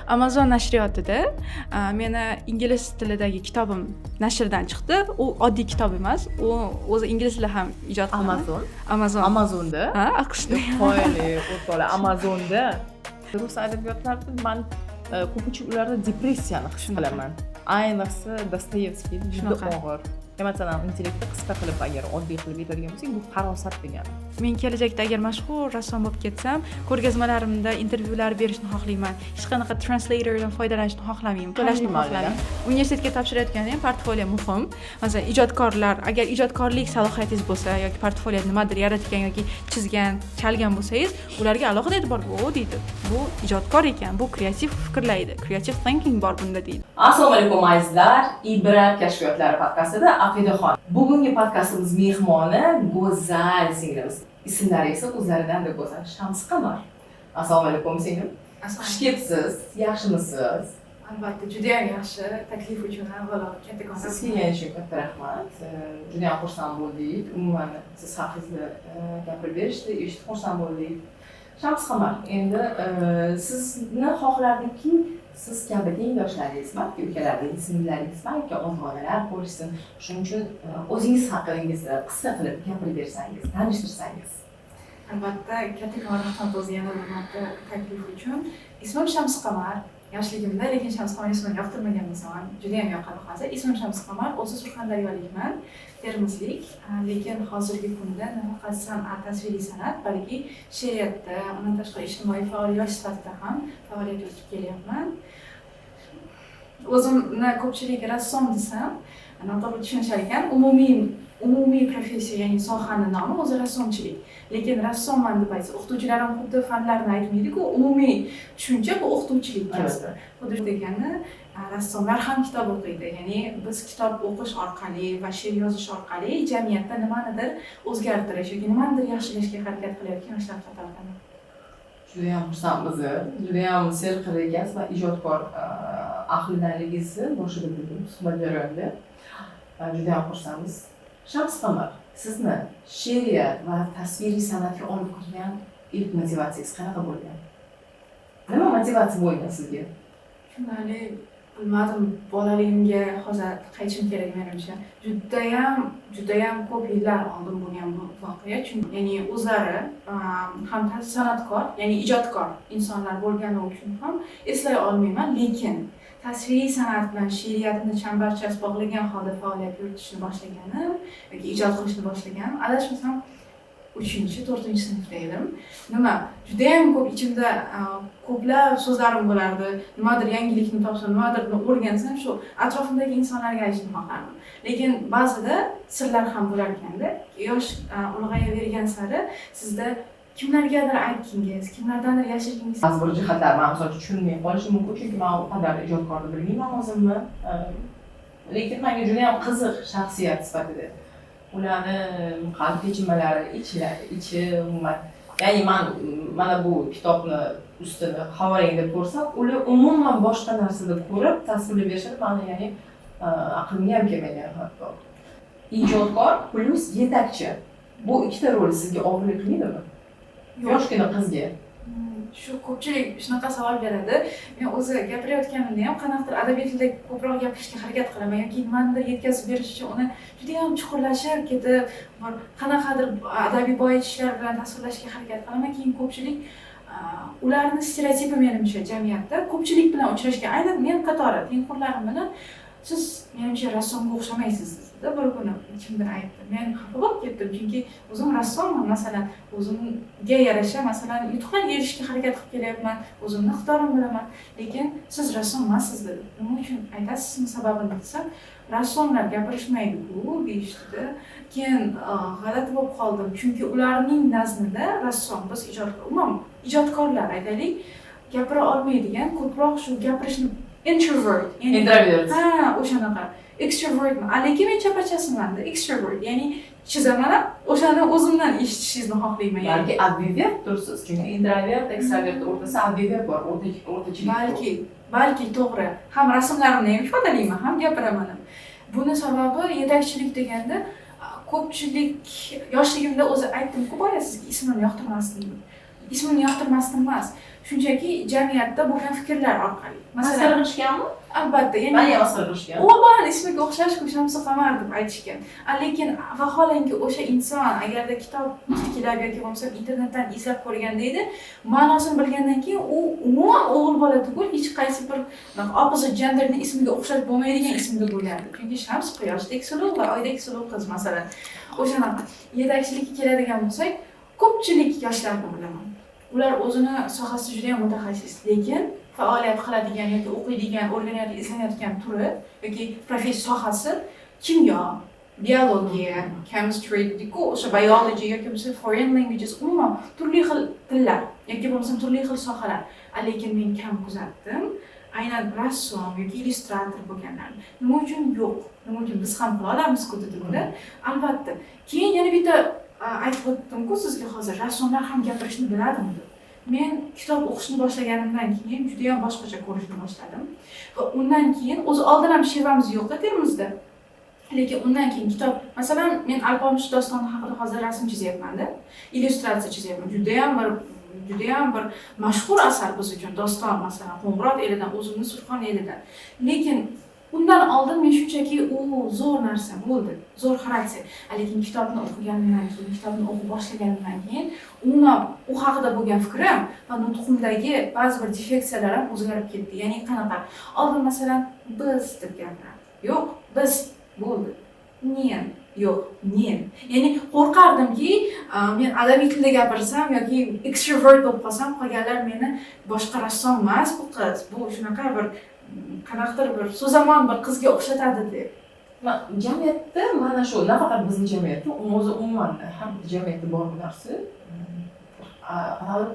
Amazon nashriyotida meni ingliz tilidagi kitobim nashrdan chiqdi. U oddiy kitob emas. U o'zi ingliz tilida ham ijod qilingan. Amazonda? Ha, AQShda. Qoyili, o'rtoqlar, Amazonda rus adabiyotlarida men ko'pincha ularda depressiyani his qilaman. Ayniqsa Dostoyevskiy juda og'ir. Masalan, intellektni qisqa qilib agar oddiy qilib aytadigan bo'lsak, bu farosat degani. Men kelajakda agar mashhur rassom bo'lib ketsam, ko'rgazmalarimda intervyular berishni xohlayman. Hech qanaqa translatordan foydalanishni xohlamayman. To'lashni xohlayman. Universitetga topshirayotganda ham portfolio muhim. Masalan, ijodkorlar, agar ijodkorlik salohiyatingiz bo'lsa yoki portfolioda nimadir yaratgan yoki chizgan, chalgan bo'lsangiz, ularga alohida e'tibor deydi. Bu ijodkor ekan, bu kreativ fikrlaydi. Creative thinking bor bunda deydi. Assalomu alaykum azizlar. Ibrat kashfiyotlari podkastida Aqidaxon. Bugungi podkastimiz mehmoni go'zal singlimiz. Ismlari esa o'zlaridan da go'zal. Shamsqamar. Assalomu alaykum singlim. Xush kelibsiz. Yaxshimisiz? Albatta, juda ham yaxshi. Taklif uchun avvalo kattakon rahmat. Sizga yana shu katta rahmat. Juda ham xursand bo'ldik. Umuman siz haqingizda gapirib berishdi, eshitib xursand bo'ldik. Shamsqamar, endi sizni xohlardimki siz kabi tengdoshlaringiz balki ukalaringiz, singillaringiz balki ota-onalar ko'rishsin. Shuning uchun o'zingiz haqingizda qisqa qilib gapirib bersangiz, tanishtirsangiz. Albatta, kattakon rahmat o'zi yana bir marta taklif uchun. Ismim Shamsqamar. Yoshligimda, lekin Shamsqamar ismini yoqtirmagan bo'lsam, juda ham yoqadi hozir. Ismim Shamsqamar, o'zi surxondaryolikman, termizlik, lekin hozirgi kunda nafaqat san'at, tasviriy san'at, balki she'riyatda, undan tashqari ijtimoiy faol yosh sifatida ham faoliyat yuritib kelyapman. O'zimni ko'pchilik rassom desam, noto'g'ri tushunishar ekan, umumiy professiya, ya'ni sohaning nomi o'zi rassomchilik. Lekin rassomman deb aytsa, o'qituvchilar ham xuddi fanlarni aytmaydi-ku, umumiy tushuncha bu o'qituvchilik kasbi. Xuddi degani, rassomlar ham kitob o'qiydi. Ya'ni biz kitob o'qish orqali va she'r yozish orqali jamiyatda nimanidir o'zgartirish yoki nimanidir yaxshilashga harakat qilayotgan yoshlar qatoridaman. Juda ham xursandmiz. Juda ham serqirra ekansiz va ijodkor ahlidanligingizni boshida bildim suhbat jarayonida. Juda ham xursandmiz. Shamsqamar, sizni she'riyat va tasviriy san'atga olib kirgan ilk motivatsiyangiz qanaqa bo'lgan? Nima motivatsiya bo'lgan sizga? Shunday bilmadim, bolaligimga hozir qaytishim kerak menimcha. Judayam ko'p yillar oldin bo'lgan bu voqea. Chunki ya'ni o'zlari ham san'atkor, ya'ni ijodkor insonlar bo'lgani uchun ham eslay olmayman, lekin tasviriy san'at bilan she'riyatni chambarchas bog'lagan holda faoliyat yuritishni boshlaganim yoki ijod qilishni boshlaganim, adashmasam 3-4 sinfda edim. Juda ham ko'p ichimda ko'plab so'zlarim bo'lardi. Nimadir yangilikni topsam, nimadirni o'rgansam, shu atrofimdagi insonlarga aytishni xohlardim. Lekin ba'zida sirlar ham bo'lar ekanda, yosh ulg'ayavergan sari sizda kimlargadir aytdingiz, kimlardandir yashirgingiz. Ba'zi bir jihatlar men misol uchun tushunmay qolishim mumkin, chunki men u qadar ijodkorni bilmayman o'zimni. Lekin menga juda ham qiziq shaxsiyat sifatida. Ularni qalb kechinmalari, ichi umuman. Ya'ni men mana bu kitobni ustini havorang deb ko'rsam, ular umuman boshqa narsada ko'rib tasvirlab berishadi. Meni ya'ni aqlimga ham kelmagan hatto. Ijodkor plus yetakchi. Bu ikkita rol sizga og'irlik qilmaydimi? Yoshgina qizga. Shu ko'pchilik shunaqa savol beradi. Men o'zi gapirayotganimda ham qanaqadir adabiy tilda ko'proq gapirishga harakat qilaman yoki nimanidir yetkazib berish uchun uni juda ham chuqurlashib ketib, qanaqadir adabiy boyitishlar bilan tasvirlashga harakat qilaman. Keyin ko'pchilik ularni stereotipi menimcha jamiyatda ko'pchilik bilan uchrashgan, aynan men qatori tengqurlarim bilan siz menimcha rassomga o'xshamaysiz dedi bir kuni kimdir aytdi. Men xafa bo'lib ketdim, chunki o'zim rassomman, masalan, o'zimga yarasha, masalan, yutuqlarga erishishga harakat qilib kelyapman, o'zimni iqtidorimni bilaman, lekin siz rassom emassiz dedi. Nima uchun aytasizmi sababini desam, rassomlar gapirishmaydi-ku deyishdi. Keyin g'alati bo'lib qoldim, chunki ularning nazdida rassom, biz ijodkorlar aytaylik, gapira olmaydigan, ko'proq shu gapirishni introvert, introvert. Ha, o'shanaqa. Extrovert, lekin men chapachasiman-da, extrovert, ya'ni chizaman, o'shani o'zimdan eshitishingizni xohlayman. Balki ambivert tursiz, chunki introvert, ekstrovert o'rtasida ambivert bor, o'rtachilik. Balki to'g'ri. Ham rasmlarimni ham ifodalayman, ham gapiraman. Buni sababi yetakchilik deganda ko'pchilik yoshligimda o'zi aytdim-ku, boya sizga ismimni yoqtirmasdim. ismini yoqtirmasdan emas, shunchaki jamiyatda bo'lgan fikrlar orqali. Masxara Masalan, qilishganmi? albatta, Meni ham masxara qilishgan. u bolani ismiga o'xshash-ku, Shamsi Qamar deb aytishgan. Lekin vaholanki o'sha inson agarda kitob tikilab yoki bo'lmasa internetdan izlab ko'rganda edi, ma'nosini bilgandan keyin u umuman o'g'il bola tugul hech qaysi bir opposite genderni ismiga o'xshab bo'lmaydigan ismga bo'lardi. Chunki Shams quyoshdek suluv va oydek suluv qiz masalan. O'shanaqa yetakchilikka keladigan bo'lsak, ko'pchilik yoshlarni bilaman. Ular o'zini sohasida juda ham mutaxassis, lekin faoliyat qiladigan yoki o'qiydigan, o'rganayotgan, izlanayotgan turi yoki professiya sohasi kimyo, biologiya, chemistry, o'sha biology yoki bo'lmasa foreign languages, umuman turli xil tillar yoki bo'lmasa turli xil sohalar. Lekin men kam kuzatdim. Aynan rassom yoki illyustrator bo'lganlarni. Nima uchun yo'q? Nima uchun biz ham qila olamiz-ku dedimda. Albatta. Keyin yana bitta aytib o'tdim-ku sizga hozir, rassomlar ham gapirishni biladimi deb. Men kitob o'qishni boshlaganimdan keyin juda ham boshqacha ko'rishni boshladim. Va undan keyin o'zi oldin ham shevamiz yo'qda Termizda. Lekin undan keyin kitob, masalan, men Alpomish dostoni haqida hozir rasm chizyapman-da, illyustratsiya chizyapman. Juda ham bir mashhur asar biz uchun doston, masalan, Qo'ng'irot elidan, o'zimni Surxon elidan. Lekin undan oldin men shunchaki u zo'r narsa bo'ldi, zo'r xarakter. Lekin kitobni o'qiganimdan keyin, kitobni o'qib boshlaganimdan keyin umuman u haqida bo'lgan fikrim va nutqimdagi ba'zi bir defeksiyalar ham o'zgarib ketdi. Ya'ni qanaqa? Oldin masalan biz deb gapirardim. Yo'q, biz bo'ldi. Men, yo'q, men. Ya'ni qo'rqardimki, men adabiy tilda gapirsam yoki extrovert bo'lib qolsam, qolganlar meni boshqa rassom emas bu qiz, bu shunaqa bir qanaqadir bir so'zamon bir qizga o'xshatadi deb. Jamiyatda mana shu, nafaqat bizning jamiyatda, o'zi umuman har bir jamiyatda bor bu narsa.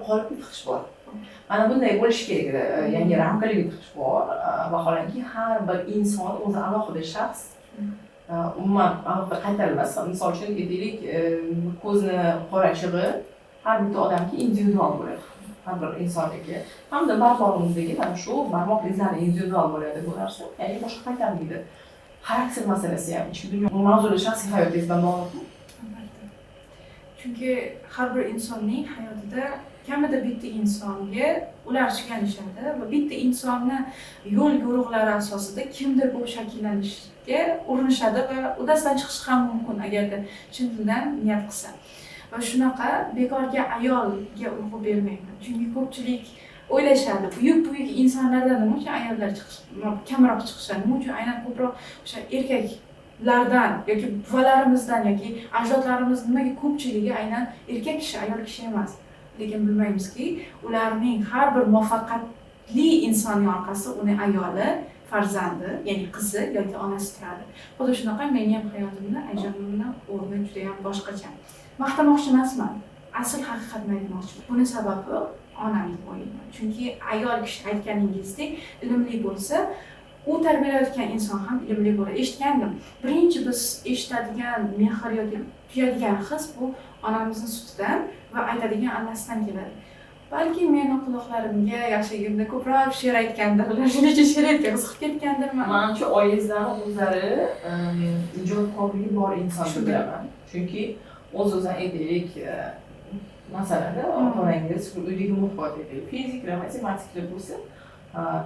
Qolip tiqish bor. Mana bunday bo'lishi kerak edi. Yangi ramkalarga tiqish bor. Vaholanki har bir inson o'zi alohida shaxs. Umuman aniq qaytarilmas. Misol uchun aytaylik, ko'zni qorachig'i har bitta odamga individual bo'ladi. Har bir insonniki. Hamda barmog'imizdagi mana shu barmoq izlari individual bo'ladi bu narsa. Ya'ni boshqa qaytarmaydi. Xarakter masalasi ham ichki dunyo mavzuli shaxsiy hayotingizdan bog'liq. Chunki har bir insonning hayotida kamida bitta insonga ular suyanishadi va bitta insonni yo'l yo'riqlari asosida kimdir bu shakllanishga urinishadi va udasidan chiqishi ham mumkin agarda chin dildan niyat qilsa. Va shunaqa bekorga ayolga urg'u bermayman. Chunki ko'pchilik o'ylashadi, buyuk insonlardan nima uchun ayollar kamroq chiqishadi? Nima uchun aynan ko'proq o'sha erkaklardan yoki buvalarimizdan yoki ajdodlarimiz nimaga ko'pchiligi aynan erkak kishi, ayol kishi emas? Lekin bilmaymizki, ularning har bir muvaffaqiyatli insonning orqasida uning ayoli, farzandi, ya'ni qizi yoki onasi turadi. Xuddi shunaqa mening ham hayotimda ajabimni o'rni juda ham boshqacha. Maqtamoqchi emasman, asl haqiqatni aytmoqchiman. Buning sababi onam deb o'ylayman. Chunki ayol kishi aytganingizdek ilmli bo'lsa, u tarbiyalayotgan inson ham ilmli bo'ladi. Eshitgandim. Birinchi biz eshitadigan mehr yoki tuyadigan his bu onamizning sutidan va aytadigan annasidan keladi. Balki meni quloqlarimga yoshligimda ko'proq she'r aytgandirlar, shuning uchun she'r aytgan qiziqib ketgandirman. Manimcha oilangizdan o'zlari ijodkorligi bor inson deb bilaman. Chunki o'z-o'zidan aytaylik, masalan, ota-onangiz uydagi muhtojlar aytaylik, fiziklar, matematiklar bo'lsa,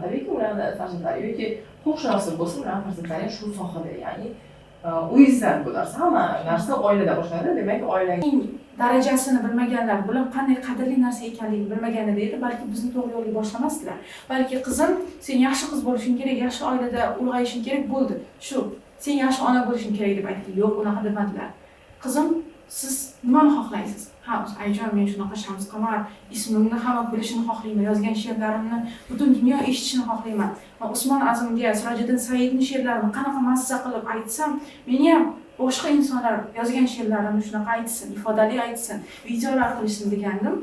tabiiyki ularni farzandlari yoki huquqshunoslar bo'lsa, ularning farzandlari shu sohada, ya'ni uyingizdan bu narsa, hamma narsa oilada boshlanadi. Demak, oilangiz darajasini bilmaganlar, bilim qanday qadrli narsa ekanligini bilmaganida edi, balki bizni to'g'ri yo'lga boshlamasdilar. Balki qizim, sen yaxshi qiz bo'lishing kerak, yaxshi oilada ulg'ayishing kerak bo'ldi. Shu, sen yaxshi ona bo'lishing kerak deb aytdi. Yo'q, unaqa demadilar. Qizim, siz nimani xohlaysiz? Ha, ayjon, men shunaqa Shams Qamar ismimni hamma bilishini xohlayman, yozgan she'rlarimni butun dunyo eshitishini xohlayman. Va Usmon Azimga, Sirojiddin Saidning she'rlarini qanaqa mazza qilib aytsam, meni ham boshqa insonlar yozgan she'rlarimni shunaqa aytsin, ifodali aytsin, videolar qilishsin degandim.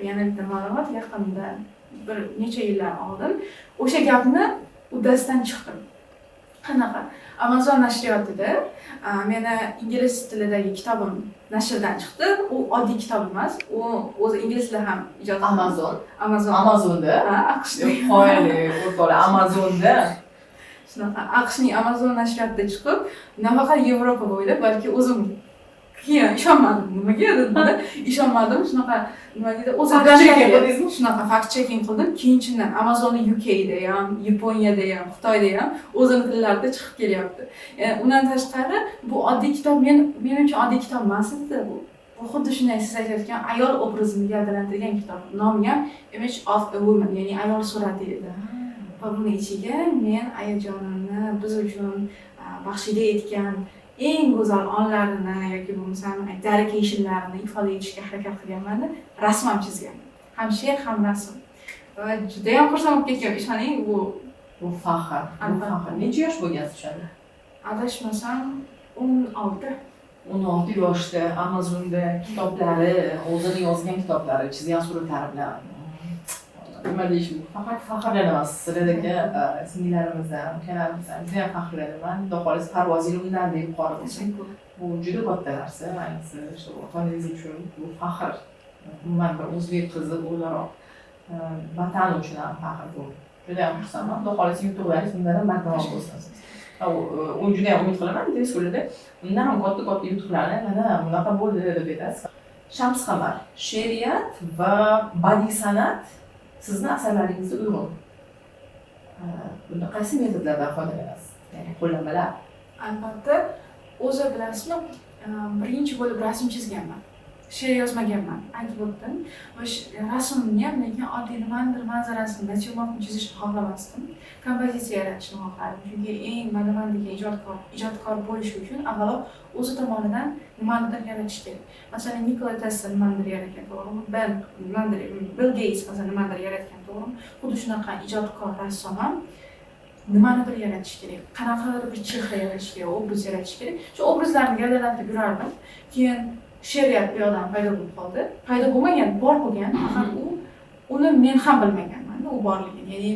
Yana bitta ma'lumot, yaqinda bir necha yillar oldin o'sha gapni uddasidan chiqdim. Qanaqa? Amazon nashriyotida meni ingliz tilidagi kitobim nashrdan chiqdi. U oddiy kitob emas. U o'zi ingliz tilida ham ijod Amazonda. Ha, AQShda. Qoyali, o'rtoqlar, Amazonda. Shunaqa AQShning Amazon nashriyotida chiqib, nafaqat Yevropa bo'ylab, balki o'zim keyin ishonmadim nimaga dedimda ishonmadim shunaqa nima deydi shunaqa fact checking qildim keyin chindan Amazon UKda ham Yaponiyada ham Xitoyda ham o'zini tillarida chiqib kelyapti undan tashqari bu oddiy kitob men uchun oddiy kitob emas edi bu xuddi shunday siz aytayotgan ayol obrazini gavdalantirgan kitob nomi ham Image of a Woman ya'ni ayol surati edi va buni ichiga men ayajonimni biz uchun baxshida etgan eng go'zal onlarini yoki bo'lmasam dedicationlarini ifoda etishga harakat qilganman rasm ham chizganman ham she'r ham rasm va juda ham xursand bo'lib ketganman ishoning bu faxr necha yosh bo'lgansiz o'shanda adashmasam 16 yoshda Amazonda kitoblari o'zini yozgan kitoblari chizgan suratlari bilan nima deyish faqat faxrlanaman sizlardagi singillarimizdan ukalarimizdan juda ham faxrlanaman xudo xohlasa parvozingiz undan-da yuqori bo'lsin bu juda katta narsa ayniqsa otangiz uchun bu faxr umuman bir o'zbek qizi o'laroq vatan uchun ham faxr bu juda ham xursandman xudo xohlasa yutuqlaringiz bundan ham bardavom bo'lsin u juda ham umid qilaman tez kunlarda undan ham katta yutuqlarni mana bunaqa bo'ldi deb aytasiz Shamsqamar she'riyat va badiiy san'at sizni asarlaringizga uyg'un bunda qaysi metodlardan foydalanasiz ya'ni qo'llanmalar albatta o'zi bilasizmi birinchi bo'lib rasm chizganman she'r yozmaganman aytib o'tdim va rasmni ham lekin oddiy nimanidir manzarasini natyurmortni chizishni xohlamasdim kompozitsiya yaratishni xohladim chunki eng man degan ijodkor bo'lish uchun avvalo o'zi tomonidan nimanidir yaratish kerak masalan Nikola Tesla nimanidir yaratgan to'g'rimi Bill Gates masalan nimanidir yaratgan to'g'rimi xuddi shunaqa ijodkor rassom ham nimanidir yaratish kerak qanaqadir bir chehra yaratish kerak obraz yaratish kerak shu obrazlarni gavdalantirib yurardim keyin she'riyat bu yoqdan paydo bo'lib qoldi paydo bo'lmagan bor bo'lgan faqat uni men ham bilmaganman u borligini ya'ni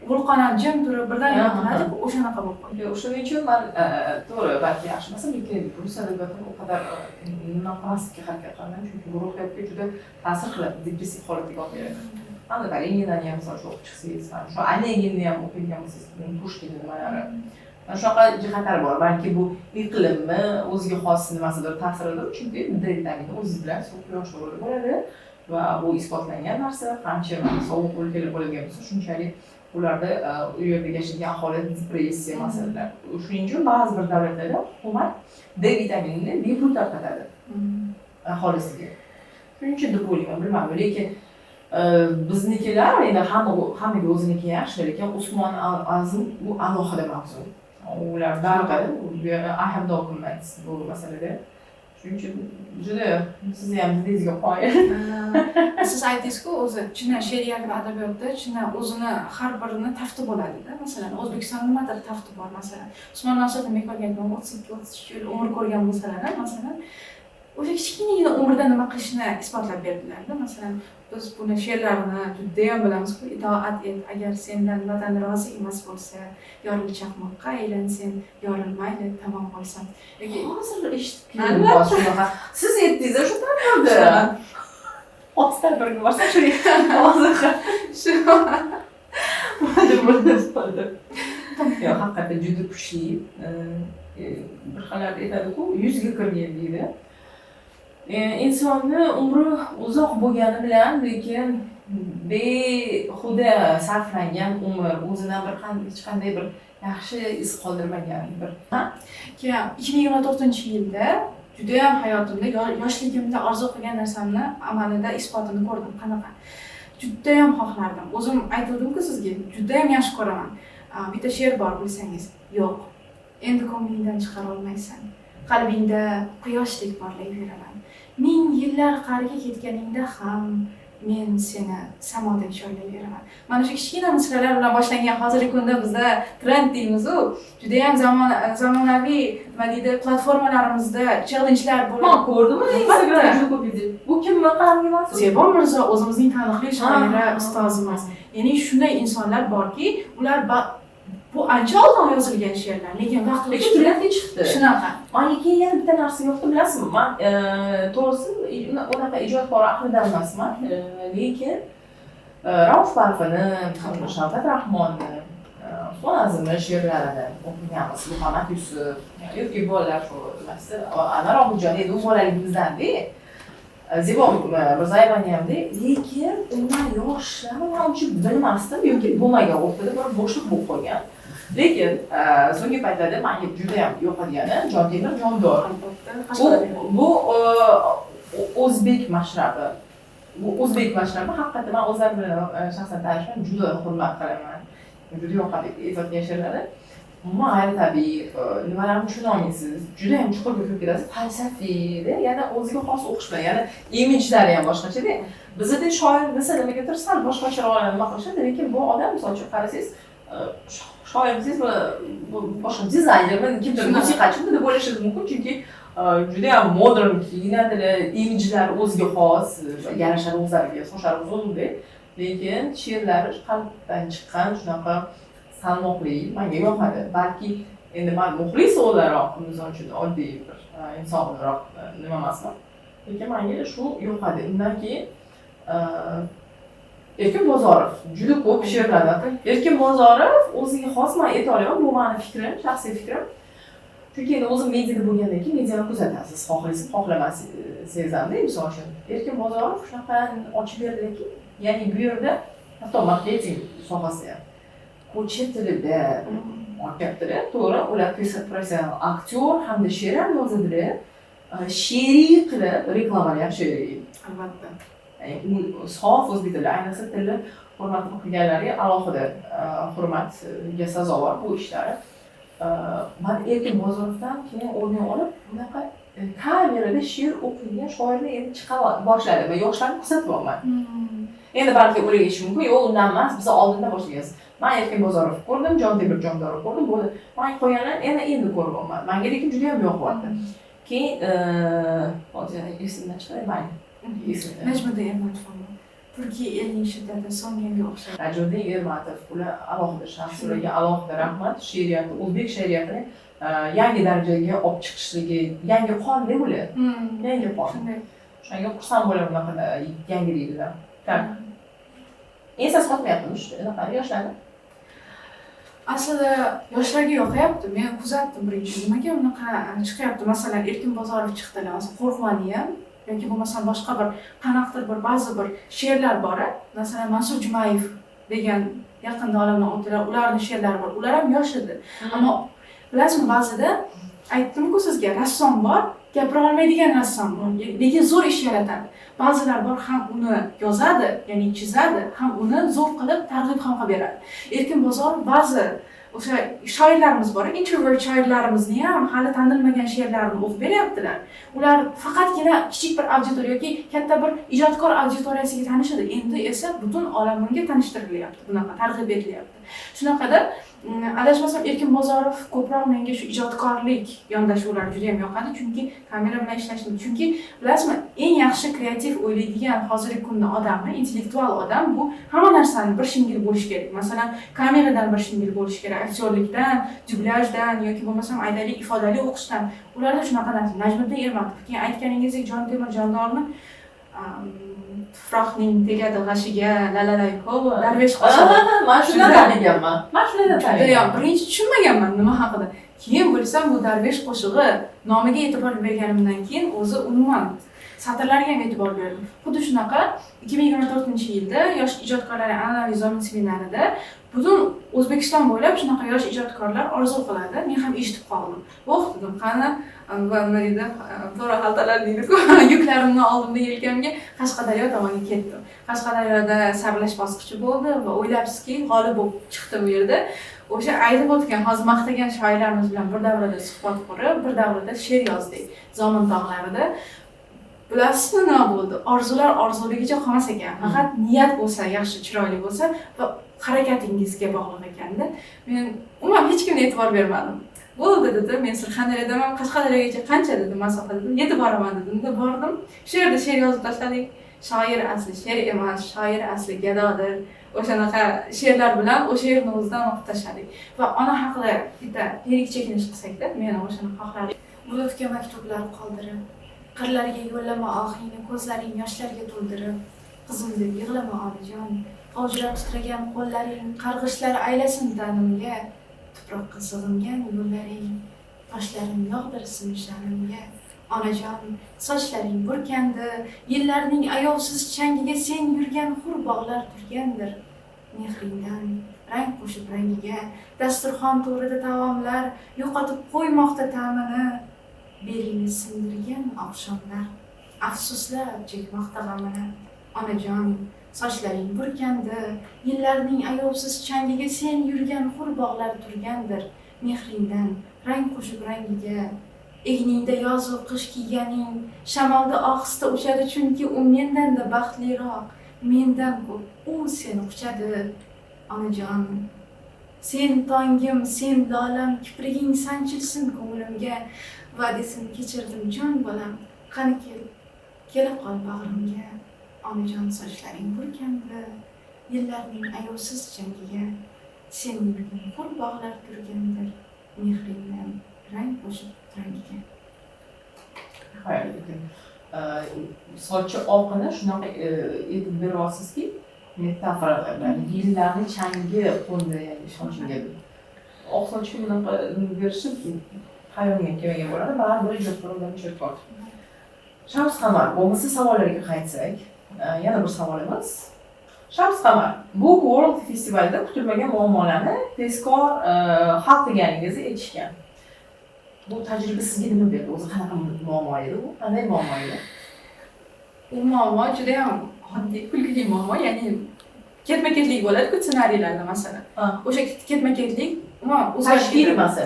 vulqonlar jim turib birdan yoqiladi o'shanaqa bo'lib qoldi o'shaning uchun man to'g'ri balki yaxshi emas lekin rus adabiyotini u qadar nima qilmaslikka harakat qilaman chunki bu ruhiyatga juda ta'sir qiladi depressiv holatga olib keladi mana Kareninani ham misol o'qib chiqsangiz shu Oneginni ham o'qigan bo'lsangiz Pushkinni nimalari shunaqa jihatlari bor balki bu iqlimmi o'ziga xos nimasidir ta'siridir chunki D vitamini o'zi bilan suv quyosh nurida bo'ladi va bu isbotlangan narsa qancha sovuq o'lkalar bo'lgan bo'lsa shunchalik ularda u yerda yashagan aholi depressiya masalalar shuning uchun ba'zi bir davlatlarda hukumat D vitaminini bepul tarqatadi aholisiga shuning uchun deb o'ylayman bilmadim lekin biznikilar endi hammaga o'ziniki yaxshi lekin Usmon Azim bu alohida mavzu ular darg'adi I have documents bu masalada shuning uchun juda sizni ham didingizga qoyil siz aytdingiz-ku o'zi chindan she'riyat va adabiyotda chindan o'zini har birini tafti bo'ladida masalan O'zbekistonda nimadir tafti bor masalan Usmon Nosir Mekolgan 32-33 yil umr ko'rgan bo'lsalar masalan o'sha kichkinagina umrda nima qilishni isbotlab berdilar-da masalan biz buni she'rlarini judayam bilamiz-ku itoat et agar sendan vatan rozi emas bo'lsa yoril chaqmoqqa aylan sen yorilmayli tamom bo'lsam yoki hozir eshitib shunaqa siz aytdingiz shu bo'ldi hozir birga borsam shu hozir shu bo'ldi yo'q haqiqatdan juda kuchli bir xillar aytadi-ku 100 ga kirgan deydi insonni umri uzoq bo'lgani bilan lekin behuda sarflangan umr o'zidan hech qanday bir yaxshi iz qoldirmagan bir keyin 2024-yilda judayam hayotimda yoshligimda orzu qilgan narsamni amalida isbotini ko'rdim qanaqa judayam xohlardim o'zim aytdim-ku sizga judayam yaxshi ko'raman bitta she'r bor bilsangiz yo'q endi ko'nglingdan chiqara olmaysan qalbingda quyoshdek porlayveraman ming yillar qariga ketganingda ham men seni samodek chorlayveraman mana shu kichkina misralar bilan boshlangan hozirgi kunda bizda trend deymiz-ku judayam zamonaviy nima deydi platformalarimizda challengelar bo'lib ko'rdimmi Instagramda juda ko'p video bu kimni qalamiga mansub Zebo Mirzo o'zimizning taniqli shoira ustozimiz ya'ni shunday insonlar borki ular bu ancha oldin yozilgan she'rlar lekin vaqt o'tib trendga chiqdi shunaqa manga keyin yana bitta narsa yoqdi bilasizmi man to'g'risi unaqa ijodkor ahlidan emasman lekin Rauf Parfini Shavkat Rahmonni Usmon Nimazmi she'rlarini o'qiganmiz, Muhammad Yusuf yoki bolalar shu nimasida Anvar Obidjon endi u bolaligimizdan-da. Zebo Mirzayevani hamda, lekin undan yoshlari men uncha bilmasdim yoki bo'lmagan o'rtada bir bo'shliq bo'lib qolgan. Lekin so'nggi paytlarda menga juda ham yoqadigani Jontemir Jondor. Bu o'zbek mashrabi. Bu o'zbek mashrabi haqiqatan men o'zim bilan shaxsan tanishman, juda hurmat qilaman. Juda yoqadi aytayotgan she'rlari. Umuman g'ayritabiiy, nimalarni tushuna olmaysiz. Juda ham chuqur kirib ketasiz. Falsafiyda, yana o'ziga xos o'qish bilan, yana imidjlari ham boshqacha-da. Bizda shoir desa nimagadir sal boshqacharoq nima qilishadi, lekin bu odam misol uchun qarasangiz, shoir desangiz bu boshqa dizaynermi, kimdir musiqachimi deb o'ylashingiz mumkin, chunki juda ham modern kiyinadilar, imidjlari o'ziga xos, yarashadi o'zlariga, sochlari uzun-da. Lekin she'rlari qalbdan chiqqan shunaqa salmoqli, menga yoqadi. Balki endi men muxlis o'laroq, misol uchun oddiy bir insonroq nima emasman. Lekin menga shu yoqadi. Undan keyin Erkin Bozorov juda ko'p she'rlari. Erkin Bozorov o'ziga xos, men ayta olaman, bu mening fikrim, shaxsiy fikrim. Chunki endi o'zim mediada bo'lgandan keyin mediani kuzatasiz, xohlaysiz, xohlamasangiz ham, misol uchun. Erkin Bozorov shunaqa ochib berdiki, ya'ni bu yerda hatto marketing sohasida ham ko'chat tilida o'qiyaptilar, to'g'ri, ular professional aktyor hamda she'r ham yozadilar. She'riy qilib reklamalar ham she'riy. Albatta. Sof o'zbek tili, ayniqsa tilni hurmat qilganlarga alohida hurmatga sazovor bu ishlari. Men Erkin Bozorovdan keyin o'rnak olib, bunaqa kamerada she'r o'qigan shoirni endi chiqa boshladi va yoshlarni kuzatyapman. Endi balki o'ylayish mumkin, yo'q, undan emas, biz oldindan boshlaganmiz. Men Erkin Bozorov ko'rdim, Jontemir Jondorov ko'rdim, bo'ldi. Men qo'yganlarni endi ko'ryapman. Menga lekin juda ham yoqyapti. Keyin hozir esimdan chiqarmayman. Najmiddin Ermatov. Turkiya elning shiddati so'nggiga o'xshaydi. Najmiddin Ermatov, ular alohida shaxs, ularga alohida rahmat. She'riyati, o'zbek she'riyatini yangi darajaga olib chiqishligi, yangi qon deb ular. Yangi qon. Shunga xursand bo'laman bunaqa yangiliklar. Esas qotmayaptimi shunaqa yoshlarni? Aslida yoshlarga yoqayapti. Men kuzatdim birinchi. Nimaga bunaqa chiqyapti? Masalan, Erkin Bozorov chiqdilar, Qo'rg'oni ham yoki bo'lmasa boshqa bir qanaqadir bir ba'zi bir she'rlar bor. Masalan, Mansur Jumayev degan yaqinda olamdan o'tdilar. Ularning she'rlari bor. Ular ham yosh edi. Ammo bilasizmi, ba'zida aytdim-ku sizga, rassom bor, gapira olmaydigan rassom bor. Lekin zo'r ish yaratadi. Ba'zilar bor, ham uni yozadi, ya'ni chizadi, ham uni zo'r qilib targ'ib ham qilib beradi. Erkin Bozorov ba'zi o'sha shoirlarimiz bor, introvert shoirlarimizni ham hali tanilmagan she'rlarini o'qib beryaptilar. Ular faqatgina kichik bir auditoriya yoki katta bir ijodkor auditoriyasiga tanishadi. Endi esa butun olamga tanishtirilyapti, bunaqa targ'ib etilyapti. Shunaqada adashmasam Erkin Bozorov ko'proq menga shu ijodkorlik yondashuvlar juda ham yoqadi, chunki kamera bilan ishlashni. Chunki bilasizmi, eng yaxshi kreativ o'ylaydigan hozirgi kunda odamni, intellektual odam bu hamma narsani bir shingil bo'lish kerak. Masalan, kameradan bir shingil bo'lish kerak, aktyorlikdan, dublyajdan yoki bo'lmasam aytaylik ifodali o'qishdan. Ularda shunaqa narsa. Najmiddin Ermatov, keyin aytganingizdek Jontemir Jondorni tuproqning tegadi g'ashiga lalalayko darvesh qo'shadi. Men shundan taniganman. Men shundan taniganman. Birinchi tushunmaganman nima haqida. Keyin bilsam bu darvesh qo'shig'i nomiga e'tibor berganimdan keyin o'zi umuman satrlarga ham e'tibor berdim. Xuddi shunaqa 2024-yilda yosh ijodkorlar an'anaviy zomin seminarida butun O'zbekiston bo'ylab shunaqa yosh ijodkorlar orzu qiladi. Men ham eshitib qoldim. Voh dedim, qani nima to'ra xaltalar deydi-ku, yuklarimni oldimda yelkamga Qashqadaryo tomonga ketdim. Qashqadaryoda saralash bosqichi bo'ldi va o'ylabsizki, g'olib bo'lib chiqdi bu yerda. O'sha aytib o'tgan, hozir maqtagan shoirlarimiz bilan bir davrada suhbat qurib, bir davrada she'r yozdik Zomin tog'larida. Bilasizmi nima bo'ldi? Orzular orzuligicha qolmas ekan. Faqat niyat bo'lsa, yaxshi, chiroyli bo'lsa va harakatingizga bog'liq ekanda. Men umuman hech kimga e'tibor bermadim. Bo'ldi dedi, men Surxondaryodaman, Qashqadaryogacha qancha dedim, masofa dedim, yetib boraman dedim. Bordim. Shu yerda she'r yozib tashladik. Shoir asli she'r emas, shoir asli gadodir. O'shanaqa she'rlar bilan o'sha yerni o'zidan o'qib tashladik. Va ona haqida bitta lirik chekinish qilsak-da, men o'shani xohladim. Bulutga maktublar qoldirib, qirlarga yo'llama ohingni, ko'zlaring yoshlarga to'ldirib, qizim deb yig'lama onajon, qovjirab titragan qo'llaring, qarg'ishlar aylasin tanimga, tuproqqa sig'ingan yo'llaring, toshlaring yog'dirsin sha'nimga. Onajon, sochlaring burkandi, yillarning ayovsiz changiga sen yurgan hur bog'lar turgandir. Mehringdan rang qo'shib rangiga, dasturxon to'rida taomlar yo'qotib qo'ymoqda ta'mini. Belingni sindirgan oqshomlar, afsuslab chekmoqda g'amini. Onajon, sochlaring burkandi, yillarning ayovsiz changiga sen yurgan hur bog'lar turgandir. Mehringdan rang qo'shib rangiga, egningda yozu qish kiyganing shamolda ohista uchadi, chunki u mendan-da baxtliroq, mendan ko'p u seni quchadi. Onajon, sen tongim, sen lolam, kipriging sanchilsin ko'nglimga. Va'dasini kechirdim jon bolam, qani kelib qol bag'rimga. Onajon, sochlaring burkandi, yillarning ayovsiz changiga, sen yurgan hur bog'lar turgandir. Mehringdan rang qo'shib rangiga. Sochi oqini shunaqa etib beryapsizki, metafora bilan yillarni changi qo'ndi, ya'ni sochimga. Oq sochga bunaqa berishib hayolga kelmagan bo'ladi, baribir ijodkorlar ijodkor. Shams Qamar, bo'lmasa savollarga qaytsak, yana bir savol emas. Shams Qamar, bu World festivalida kutilmagan muammolarni tezkor hal qilganingizni aytishgan. Bu tajriba sizga nima berdi? O'zi qanaqa muammo edi u? Qanday muammo edi? U muammo juda ham oddiy, kulgili muammo, ya'ni ketma-ketlik bo'ladi-ku ssenariylarda masalan. O'sha ketma-ketlik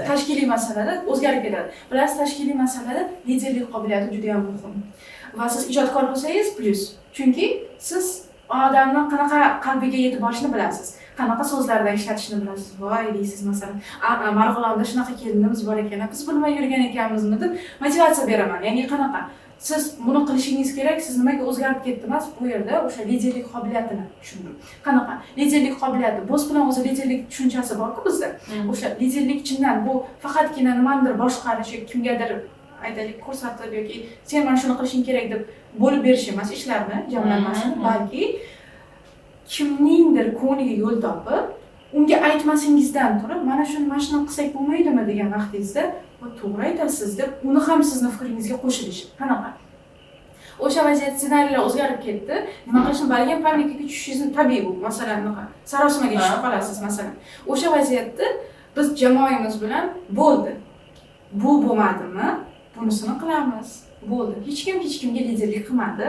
tashkiliy masalada o'zgarib ketadi. Bilasiz, tashkiliy masalada liderlik qobiliyati juda ham muhim. Va siz ijodkor bo'lsangiz plyus. Chunki siz odamni qanaqa qalbiga yetib borishni bilasiz. Qanaqa so'zlardan ishlatishni bilasiz. Voy deysiz masalan, Marg'ilonda shunaqa kelinimiz bor ekan, biz bilmay yurgan ekanmizmi deb motivatsiya beraman. Ya'ni qanaqa? Siz buni qilishingiz kerak, siz nimaga o'zgarib ketdingiz? Bu yerda o'sha liderlik qobiliyatini tushundim. Qanaqa? Liderlik qobiliyati, bo'z bilan o'zi liderlik tushunchasi bor-ku bizda. O'sha liderlik chindan bu faqatgina nimanidir boshqarish, kimgadir aytaylik ko'rsatib yoki sen mana shuni qilishing kerak deb bo'lib berish emas ishlarni, jamlanmasini, balki kimningdir ko'ngliga yo'l topib, unga aytmasingizdan turib, mana shuni qilsak bo'lmaydimi degan vaqtingizda, to'g'ri aytasiz deb uni ham sizni fikringizga qo'shilish. Qanaqa? O'sha vaziyat ssenariylar o'zgarib ketdi. Nima qilishni bilgan panikaga tushishingiz tabiiy bu. Masalan, sarosimaga tushib qolasiz masalan. O'sha vaziyatda biz jamoamiz bilan bo'ldi. Bu bo'lmadimi? Bunisini qilamiz. Bo'ldi. Hech kimga liderlik qilmadi,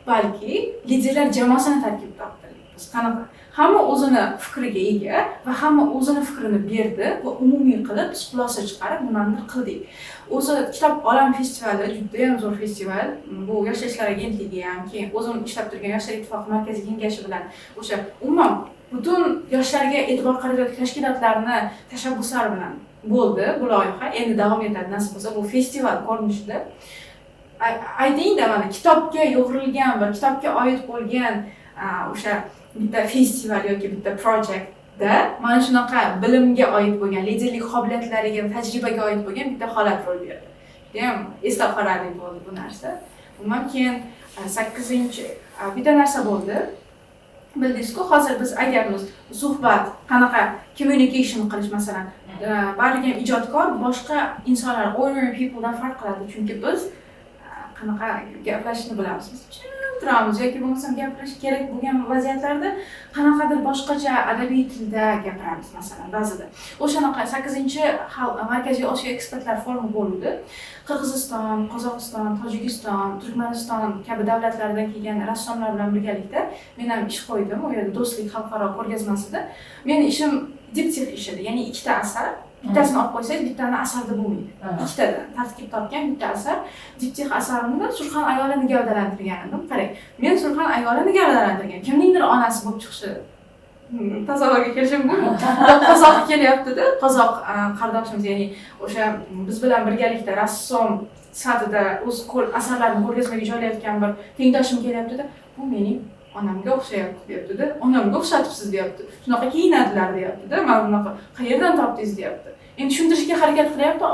balki liderlar jamoasini tarkib topdi. Biz qanaqa? Hamma o'zini fikriga ega va hamma o'zini fikrini berdi va umumiy qilib biz xulosa chiqarib nimanidir qildik. O'zi Kitob olam festivali juda ham zo'r festival. Bu Yoshlar ishlari agentligi ham, keyin o'zim ishlab turgan Yoshlar ittifoqi markaziy kengashi bilan o'sha umuman butun yoshlarga e'tibor qaratayotgan tashkilotlarni tashabbuslari bilan bo'ldi bu loyiha. Endi davom etadi nasib bo'lsa bu festival ko'rinishida. Ayting-da, mana kitobga yo'g'rilgan va kitobga oid bo'lgan o'sha bitta festival yoki bitta projektda mana shunaqa bilimga oid bo'lgan, liderlik qobiliyatlariga, tajribaga oid bo'lgan bitta holat ro'y berdi. Judayam eslab qolarli bo'ldi bu narsa. Umuman keyin 8-chi bitta narsa bo'ldi. Bildingizku, hozir biz aytyapmiz, suhbat, qanaqa communication qilish masalan, barcha ijodkor boshqa insonlar, ordinary people dan farq qiladi, chunki biz qanaqa gaplashishni bilamiz. Turamiz yoki bo'lmasam gapirish kerak bo'lgan vaziyatlarda qanaqadir boshqacha adabiy tilda gapiramiz masalan ba'zida. O'shanaqa 8-chi Markaziy Osiyo ekspertlar forumi bo'ldi. Qirg'iziston, Qozog'iston, Tojikiston, Turkmaniston kabi davlatlardan kelgan rassomlar bilan birgalikda men ham ish qo'ydim. U yerda do'stlik xalqaro ko'rgazmasida. Meni ishim diptix ishi edi, ya'ni ikkita asar. Bittasini olib qo'ysangiz, bittani asarda bo'lmaydi. Ikkitadan tartib topgan bitta asar. Diptix asarimda Surxon ayolini gavdalantirgan edim. Qarang, men Surxon ayolini gavdalantirgan. Kimningdir onasi bo'lib chiqishi tasavvurga kelishi mumkin. Qozoq kelyapti-da, qozoq qardoshimiz, ya'ni o'sha biz bilan birgalikda rassom sifatida o'z asarlarini ko'rgazmaga joylayotgan bir tengdoshim kelyapti-da, bu mening onamga o'xshayapti deyapti-da, onamga o'xshatibsiz deyapti. Shunaqa kiyinadilar deyapti-da, mana bunaqa qayerdan topdingiz deyapti. Endi tushuntirishga harakat qilyapti,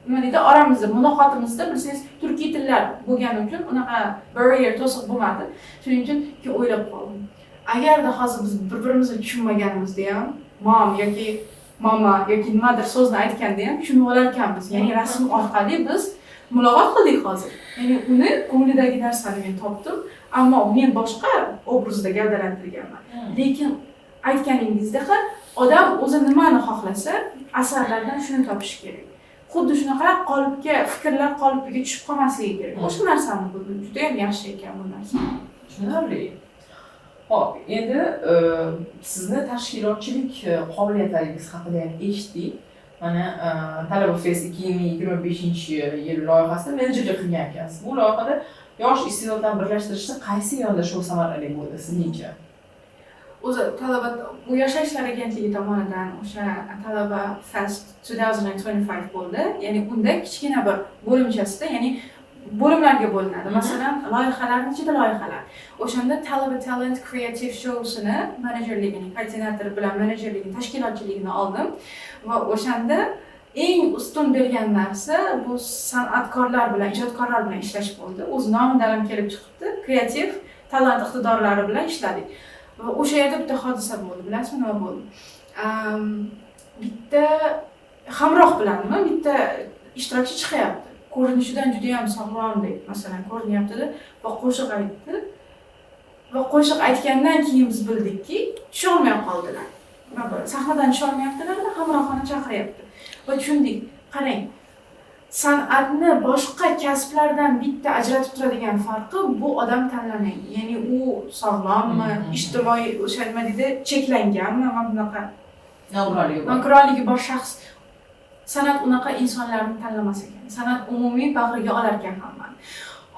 nima deydi, oramizda, muloqotimizda bilsangiz turkiy tillar bo'lgani uchun unaqa barrier to'siq bo'lmadi. Shuning uchun o'ylab qoldim. Agarda hozir biz bir-birimizni tushunmaganimizda ham, mom yoki mama yoki nimadir so'zni aytganda ham tushunib olar ekanmiz. Ya'ni rasm orqali biz muloqot qildik hozir. Ya'ni uni ko'nglidagi narsani men topdim, ammo men boshqa obrazda gavdalantirganman. Lekin aytganingizdek, odam o'zi nimani xohlasa, asarlardan shuni topish kerak. Xuddi shunaqa qolipga, fikrlar qolipiga tushib qolmasligi kerak. O'sha narsani bildim, juda ham yaxshi ekan bu narsa. Tushunarli. Hop, endi sizni tashkilotchilik qobiliyatlaringiz haqida ham eshitdik. Mana Talaba Fest 2025-yil loyihasida menejerlik qilgan ekansiz. Bu loyihada yosh iste'dodlarni birlashtirishda qaysi yondashuv samarali bo'ldi sizningcha? O'zi bu Yoshlar ishlari agentligi tomonidan o'sha Talaba Fest 2025 bo'ldi. Ya'ni unda kichkina bir bo'limchasida, ya'ni bo'limlarga bo'linadi. Masalan, loyihalarning ichida loyihalar. O'shanda Talaba Talent Creative Show'sini menejerligini, koordinator bilan menejerligini, tashkilotchiligini oldim va o'shanda eng ustun bergan narsa bu san'atkorlar bilan, ijodkorlar bilan ishlash bo'ldi. O'z nomidan ham kelib chiqibdi. Kreativ talant iqtidorlari bilan ishladik. Va o'sha yerda bitta hodisa bo'ldi. Bilasizmi nima bo'ldi? Bitta hamroh bilanmi, bitta ishtirokchi chiqyapti. Ko'rinishidan juda ham sog'lomdek, masalan, ko'rinyapti va qo'shiq aytdi. Va qo'shiq aytgandan keyin biz bildikki, tusha olmay qoldilar. Sahnadan tusha olmayaptilar, hamrohini chaqiryapti. Va tushundik, qarang, san'atni boshqa kasblardan bitta ajratib turadigan farqi bu odam tanlamaydi. Ya'ni u sog'lommi, ijtimoiy o'sha nima deydi, cheklanganmi, mana bunaqa nogironligi bor shaxs. San'at unaqa insonlarni tanlamas ekan. San'at umumiy bag'riga olar ekan hammani.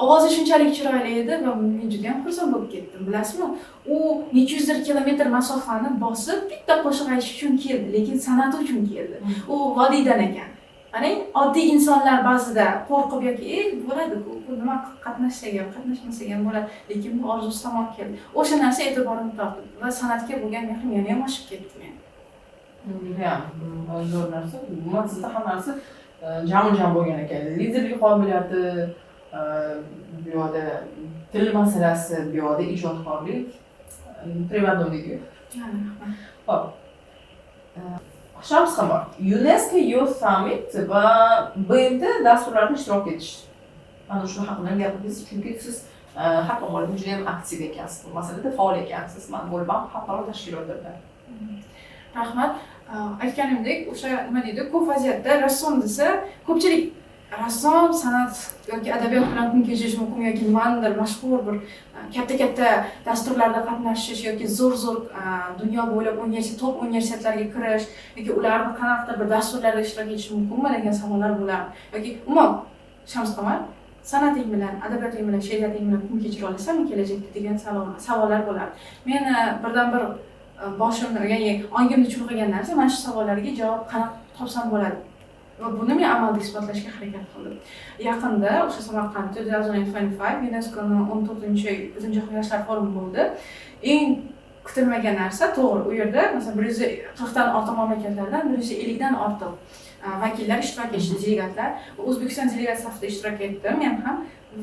Ovozi shunchalik chiroyli edi va men juda ham xursand bo'lib ketdim. Bilasizmi? U necha yuzlar kilometr masofani bosib bitta qo'shiq aytish uchun keldi, lekin san'ati uchun keldi. U vodiydan ekan. Qarang, oddiy insonlar ba'zida qo'rqib yoki bo'ladi, bu nima qatnashsak ham, qatnashmasak ham bo'ladi, lekin bu orzusi tomon keldi. O'sha narsa e'tiborimni tortdi va san'atga bo'lgan mehrim yana ham oshib ketdi men. Judayam zo'r narsa. Umuman sizda hammasi jam bo'lgan ekan. Liderlik qobiliyati, bu yoqda til masalasi, bu yoqda ijodkorlik, privadonligi. Hop. Shams Qamar, UNESCO Youth Summit va BMT dasturlarida ishtirok etish. Mana shu haqida gapirsangiz, chunki siz xalq ommalarida juda ham aktiv ekansiz. Bu masalada faol ekansiz. Men bo'lmam xalqaro tashkilotlarda. Rahmat. Aytganimdek, o'sha nima deydi, ko'p vaziyatda rassom desa, ko'pchilik rassom san'at yoki adabiyot bilan kun kechirish mumkin yoki nimadir mashhur bir katta dasturlarda qatnashish yoki zo'r dunyo bo'ylab top universitetlarga kirish yoki ularni qanaqadir bir dasturlarda ishtirok etish mumkinmi degan savollar bo'ladi. Yoki umuman Shams Qamar san'ating bilan, adabiyoting bilan, she'riyating bilan kun kechira olasanmi kelajakda degan savollar bo'ladi. Men birdan-bir boshimni, ya'ni ongimni chulg'agan narsa mana shu savollarga javob qanaqa topsam bo'ladi. Va buni men amalda isbotlashga harakat qildim. Yaqinda o'sha Samarqandda 2025 UNESCOning 14-Butunjahon yoshlar forumi bo'ldi. Eng kutilmagan narsa to'g'ri, u yerda masalan 140 dan ortiq mamlakatlardan 150 dan ortiq vakillar ishtirok etdi, delegatlar. O'zbekiston delegatsiyasi safida ishtirok etdim men ham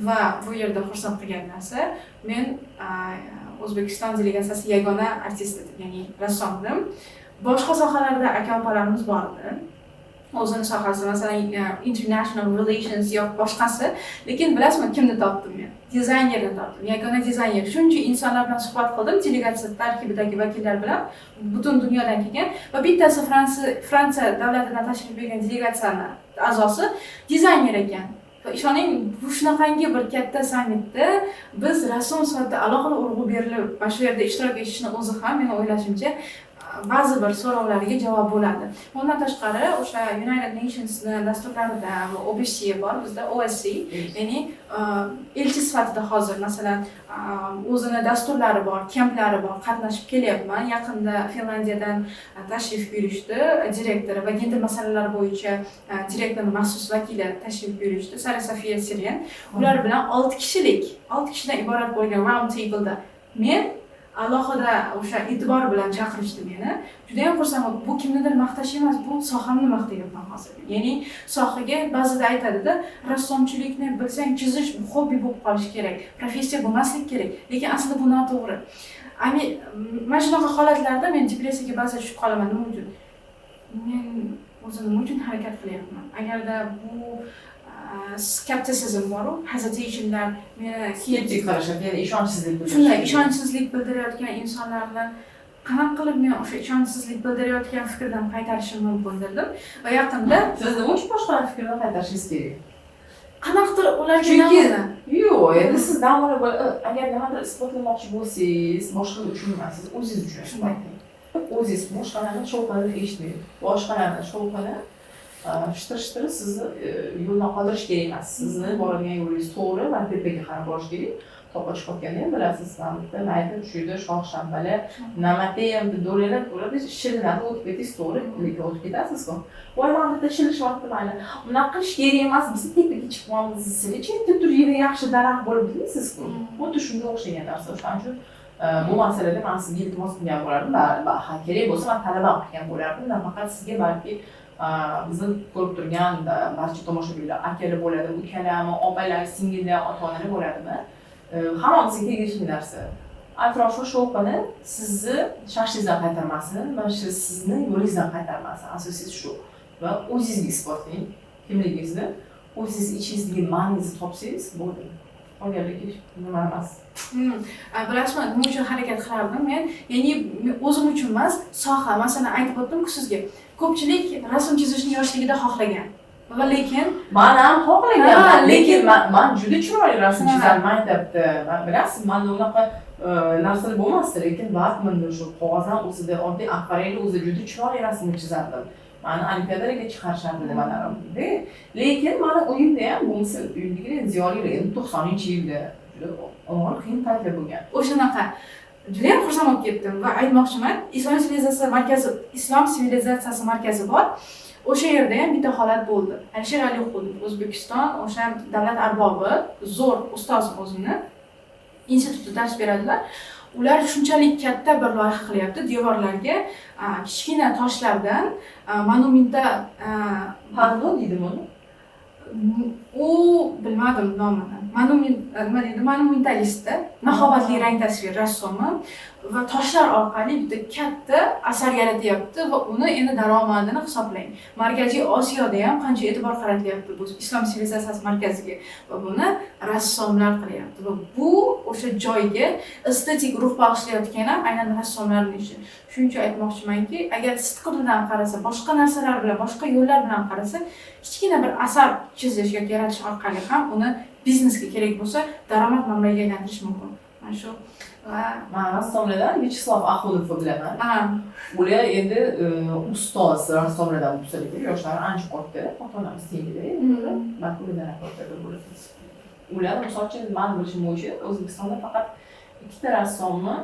va bu yerda xursand qilgan narsa men O'zbekiston delegatsiyasi yagona artist edim, ya'ni rassomdim. Boshqa sohalarda aka-opalarimiz bor edi. O'zini sohasi, masalan, international relations yoki boshqasi, lekin bilasizmi, kimni topdim men? Dizaynerni topdim. Yagona dizayner. Shuncha insonlar bilan suhbat qildim, delegatsiya tarkibidagi vakillar bilan, butun dunyodan kelgan va bittasi Fransiya davlatidan tashrif buyurgan delegatsiyani a'zosi dizayner ekan. Va ishoning, bu shunaqangi bir katta sammitda biz rassom sifatida alohida urg'u berilib, mana shu yerda ishtirok etishni o'zi ham men o'ylashimcha ba'zi bir so'rovlarga javob bo'ladi. Bundan tashqari, o'sha United Nations'ni dasturlarida va OBC bor, bizda OSC, ya'ni elchi sifatida hozir masalan o'zini dasturlari bor, kemplari bor, qatnashib kelyapman. Yaqinda Finlandiyadan tashrif buyurishdi, direktori va gender masalalari bo'yicha direktorning maxsus vakili tashrif buyurishdi, Sara Sofiya Siren. Ular bilan 6 kishidan iborat bo'lgan round table'da men alohida o'sha e'tibor bilan chaqirishdi meni. Juda ham xursandman. Bu kimnidir maqtash emas, bu sohamni maqtayapman hozir. Ya'ni sohaga ba'zida aytadi-da, rassomchilikni bilsang, chizish hobbi bo'lib qolishi kerak, professiya bo'lmaslik kerak. Lekin aslida bu noto'g'ri. Mana shunaqa holatlarda men depressiyaga ba'zida tushib qolaman. Nima uchun? men o'zim nima uchun harakat qilyapman? Agarda bu skepticism boru, hesitationlar meni skeptik qarashadi, ya'ni ishonchsizlik bildirish. Shunday ishonchsizlik bildirayotgan insonlarni qanaqa qilib men o'sha ishonchsizlik bildirayotgan fikrdan qaytarishim mumkin dedim va yaqinda Siz nima uchun boshqalarning fikrini qaytarishingiz kerak? qanaqadir ularga Chunki namuna yo'q, endi siz namuna agar nimadir isbotlamoqchi bo'lsangiz, boshqa uchun emas, siz o'zingiz uchun isbotlang. O'zingiz boshqalarning shovqinini eshitmaydi. Boshqalarning shovqini shitir sizni yo'ldan qoldirish kerak emas. Sizni boradigan yo'lingiz to'g'ri va tepaga qarab borish kerak. To'g'ri chiqayotganda ham bilasiz, bitta mayda tushida shox-shanbali, namati ham do'lelab bo'ladi, shilinadi, o'tib ketishingiz to'g'ri, lekin o'tib ketasiz-ku. Voy, mana bitta shilishyapti mayli. Unaqa qilish kerak emas, biz tepaga chiqmoqmiz, siz chetda turgan yaxshi daraxt bo'lib bilasiz-ku. Xuddi shunga o'xshagan narsa. Shuning uchun bu masalada men sizga iltimos qilgan bo'lardim. Ha, kerak bo'lsa men talaba qilgan bo'lardim. Faqat sizga balki bizni ko'rib turgan barcha tomoshabinlar akalar bo'ladi, ukalami, opalar, singillar, ota-onalar bo'ladimi? Hammamizga tegishli narsa. Atrofga shovqini sizni shaxsingizdan qaytarmasin, mana shu sizni yo'lingizdan qaytarmasin. Asosiysi shu. Va o'zingizga isbotlang kimligingizni, o'zingiz ichingizdagi ma'ningizni topsangiz bo'ldi. Qolganligi nima emas. Bilasizmi, nima uchun harakat qilardim men? Ya'ni o'zim uchun emas, soha, masalan aytib o'tdim-ku sizga. Ko'pchilik rasm chizishni yoshligida xohlagan. Va lekin men ham xohlaganman, lekin men juda chiroyli rasm chizarman debdi. Bilasiz, men unaqa narsalar bo'lmasdi, lekin baribir shu qog'ozdan o'zida oddiy akvarelda o'zi juda chiroyli rasmni chizardim. Meni olimpiadalarga chiqarishardi nimalarimda. Lekin meni uyimda ham bo'lmasa, uyimdagi ziyolilar 90-yilda juda og'ir qiyin paytlar bo'lgan. O'shanaqa juda ham xursand bo'lib ketdim va aytmoqchiman, Islom sivilizatsiyasi markazi bor. O'sha yerda ham bitta holat bo'ldi. Alisher Aliqulov, O'zbekiston, o'sha davlat arbobi, zo'r ustoz o'zini institutda dars beradilar. Ular shunchalik katta bir loyiha qilyapti, devorlarga kichkina toshlardan monumenta Pando deydimi uni? U bilmadim nomini. Nima deydi? Monumentalistda nahobatli rang tasvir rassomi va toshlar orqali bitta katta asar yaratyapti va uni endi daromadini hisoblang. Markaziy Osiyoda ham qancha e'tibor qaratilyapti bu Islom sivilizatsiyasi markaziga va buni rassomlar qilyapti va bu o'sha joyga estetik ruh bag'ishlayotgan ham aynan rassomlarning ishi. Shuning uchun aytmoqchimanki, agar sidqidildan qarasa, boshqa narsalar bilan, boshqa yo'llar bilan qarasa, kichkina bir asar chizish yoki yaratish orqali ham uni biznesga kerak bo'lsa, daromad manbaiga aylantirish mumkin. Mana shu men rassomlardan Vyacheslav Axunovni bilaman. Ular endi ustoz rassomlardan bo'lsa kerak, yoshlari ancha katta, ota-onamiz tengida. Men ulardan katta bo'lasiz. Ular misol uchun men bilishim bo'yicha O'zbekistonda faqat ikkita rassomni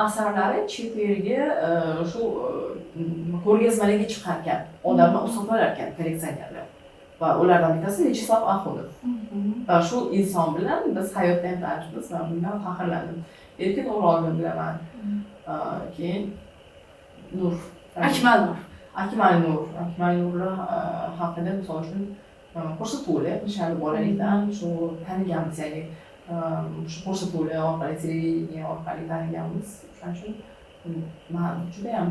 asarlari chet elga shu ko'rgazmalarga chiqarkan, odamlar sotib olarkan kolleksionerlar. Va ulardan bittasi Vyacheslav Axunov. Va shu inson bilan biz hayotda ham tanishmiz va bundan faxrlandim. Erkin O'rolni bilaman. Keyin Nur. Akmal Nur. Akmal Nurlar haqida misol uchun ko'rsatuvlar qilishadi bolalikdan, shu taniganmiz, ya'ni shu ko'rsatuvlar orqali, televideniye orqali taniganmiz. Shuning uchun men juda ham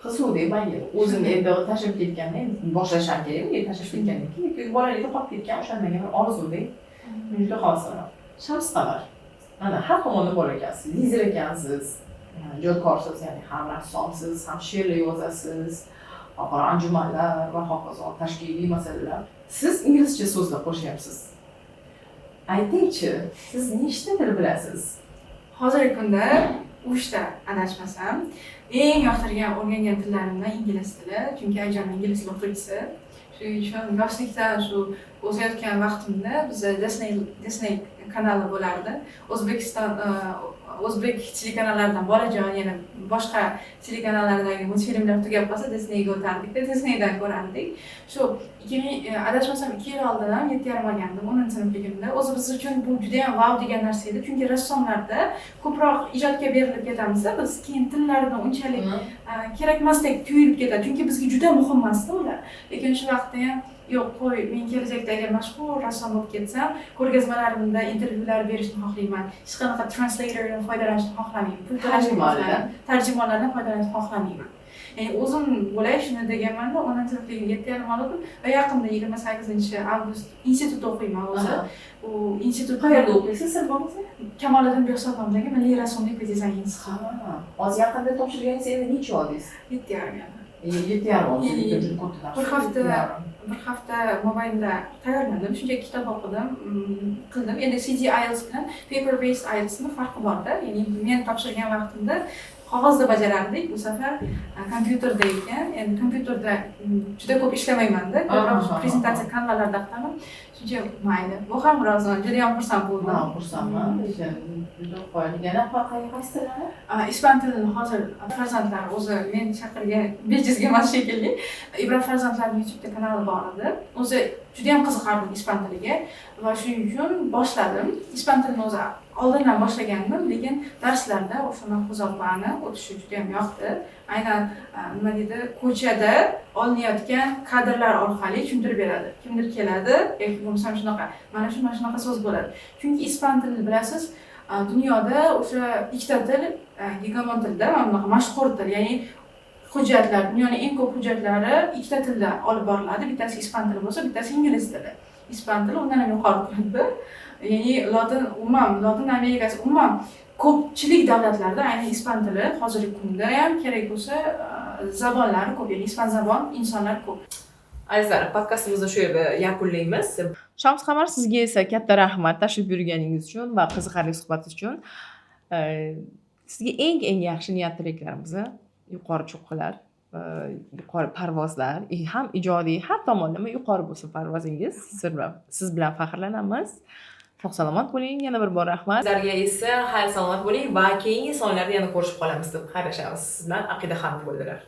qiziquvdek o'zim endi tashlab ketganda boshlasham kerak, tashlab ketgandan keyin bolalikda qolib ketgan o'shandan bir orzudek juda hozir. Shamsqamar. Mana har tomonda bor ekansiz, lider ekansiz, ijodkorsiz, ya'ni ham rassomsiz, ham she'rlar yozasiz, xalqaro anjumanlar va hokazo tashkiliy masalalar. Siz inglizcha so'zlar qo'shyapsiz. Aytingchi, siz nechta til bilasiz? Hozirgi kunda 3 ta adashmasam, eng yoqtirgan o'rgangan tillarimdan ingliz tili, chunki ayam ingliz tili o'qituvchisi. Shuning uchun yoshlikdan shu o'sayotgan vaqtimda bizda Disney kanali bo'lardi. O'zbek telekanallaridan Bolajon, yana boshqa telekanallardagi multfilmlar tugab qolsa Disneyga o'tardik, Disneydan ko'rardik. Shu adashmasam 2 yil oldin 7,5 olgandim 10-sinfligimda. O'zi biz uchun bu juda ham wow degan narsa edi, chunki rassomlarda ko'proq ijodga berilib ketamiz-da, biz keyin tillarni unchalik kerak emasdek tuyulib ketadi, chunki bizga juda muhim emas-da ular. Lekin shu vaqtda ham yo'q, qo'y, men kelajakda agar mashhur rassom bo'lib ketsam, ko'rgazmalarimda intervyular berishni xohlayman. Hech qanaqa translatordan foydalanishni xohlamayman. Pul to'lashni xohlayman. Tarjimonlardan foydalanishni xohlamayman. Ya'ni o'zim bo'lay shuni deganmanda 10-sinfligimga 7,5 oldim va yaqinda 28-avgust institutda o'qiyman o'zi. U institut Qayerda o'qiysiz siz bo'lmasa? Kamoliddin Behzodxondagi Milliy rassomlik va dizayn instituti. Hozir yaqinda topshirganingiz endi necha oldingiz? 7,5. 7,5 oldingiz. Juda ko'p dars. Bir hafta mobaynida tayyorlandim, shunchaki kitob o'qidim, qildim. Endi CD IELTS bilan paper based IELTSning farqi bor-da. Ya'ni men topshirgan vaqtimda qog'ozda bajarardik, bu safar kompyuterda ekan. Endi kompyuterda juda ko'p ishlamayman-da, ko'proq prezentatsiya kanallarida qilaman. Shuncha mayli. Bu ham biroz juda ham xursand bo'ldim. Xursandman. Juda qo'yil. Yana qaysi tillarni? Ispan tilini hozir farzandlar o'zi men chaqirgan bejizga emas shekilli. Ibrat farzandlarning YouTube kanali bor edi. O'zi juda ham qiziqardim ispan tiliga va shuning uchun boshladim. Ispan tilini o'zi oldindan boshlagandim, lekin darslarda o'sha mahfuzotlarni o'tishi juda ham yoqdi. Aynan nima deydi, ko'chada olinayotgan kadrlar orqali tushuntirib beradi. Kimdir keladi, yoki bo'lmasa shunaqa, mana shunaqa so'z bo'ladi. Chunki ispan tilini bilasiz, dunyoda o'sha ikkita til hegemon tilda, mana bunaqa mashhur til, ya'ni hujjatlar, dunyoning eng ko'p hujjatlari ikkita tilda olib boriladi. Bittasi ispan tili bo'lsa, bittasi ingliz tili. Ispan tili undan ham yuqori turadi. Ya'ni Lotin Amerikasi umuman ko'pchilik davlatlarda aynan ispan tili hozirgi kunda ham kerak bo'lsa zabonlari ko'p, ya'ni ispan zabon insonlar ko'p. Azizlar, podkastimizni shu yerda yakunlaymiz. Shamsqamar, sizga esa katta rahmat tashrif buyurganingiz uchun va qiziqarli suhbat uchun. Sizga eng yaxshi niyat tilaklarimizni, yuqori cho'qqilar, yuqori parvozlar, ham ijodiy, har tomonlama yuqori bo'lsin parvozingiz. Siz bilan faxrlanamiz. Sog' salomat bo'ling. Yana bir bor rahmat. Sizlarga esa xayr salomat bo'ling va keyingi sonlarda yana ko'rishib qolamiz deb xayrlashamiz. Siz bilan Aqida Xanum bo'ldilar.